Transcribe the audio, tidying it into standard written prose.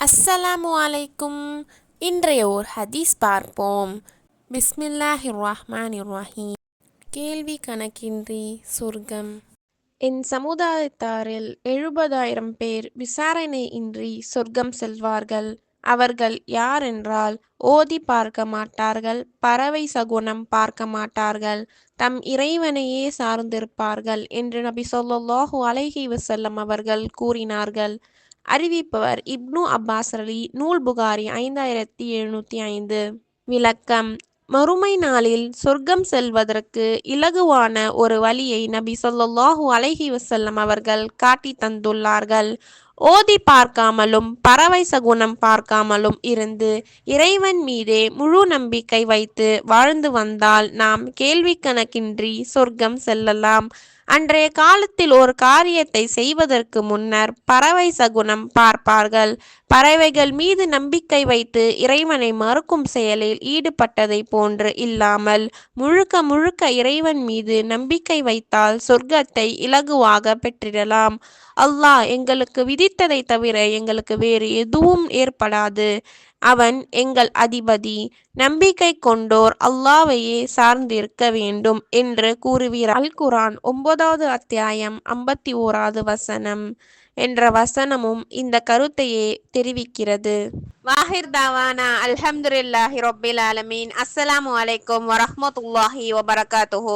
அஸ்ஸலாமு அலைக்கும். இன்றைய ஓர் ஹதீஸ் பார்ப்போம். பிஸ்மில்லாஹிர் ரஹ்மானிர் ரஹீம். கேள்வி கணக்கின்றி சொர்க்கம். என் சமுதாயத்தாரில் 70,000 பேர் விசாரணை இன்றி சொர்க்கம் செல்வார்கள். அவர்கள் யாரென்றால், ஓதி பார்க்க மாட்டார்கள், பறவை சகுனம் பார்க்க மாட்டார்கள், தம் இறைவனையே சார்ந்திருப்பார்கள் என்று நபி ஸல்லல்லாஹு அலைஹி வஸல்லம் அவர்கள் கூறினார்கள். அறிவிப்பவர் இப்னு அப்பாஸ் அலி. நூல் புகாரி 5705. விளக்கம்: மறுமை நாளில் சொர்க்கம் செல்வதற்கு இலகுவான ஒரு வழியை நபி ஸல்லல்லாஹு அலைஹி வஸல்லம் அவர்கள் காட்டித் தந்துள்ளார்கள். ஓதி பார்க்காமலும் பறவை சகுனம் பார்க்காமலும் இருந்து இறைவன் மீதே முழு நம்பிக்கை வைத்து வாழ்ந்து வந்தால் நாம் கேள்வி கணக்கின்றி சொர்க்கம் செல்லலாம். அன்றைய காலத்தில் ஒரு காரியத்தை செய்வதற்கு முன்னர் பறவை சகுனம் பார்ப்பார்கள். பறவைகள் மீது நம்பிக்கை வைத்து இறைவனை மறுக்கும் செயலில் ஈடுபட்டதை போன்று இல்லாமல் முழுக்க முழுக்க இறைவன் மீது நம்பிக்கை வைத்தால் சொர்க்கத்தை இலகுவாக பெற்றிடலாம். அல்லாஹ் எங்களுக்கு விதித்ததை தவிர எங்களுக்கு வேறு எதுவும் ஏற்படாது. அவன் எங்கள் அதிபதி. நம்பிக்கை கொண்டோர் அல்லாஹ்வையே சார்ந்திருக்க வேண்டும் என்று கூறுகிறார். அல் குர்ஆன் 9வது அத்தியாயம் 51வது வசனம் என்ற வசனமும் இந்த கருத்தையே தெரிவிக்கிறது. வாஹிர் தாவானா அல்ஹம்துலில்லாஹி ரப்பில் ஆலமீன். அஸ்ஸலாமு அலைக்கும் வரஹ்மத்துல்லாஹி வபரகாத்துஹு.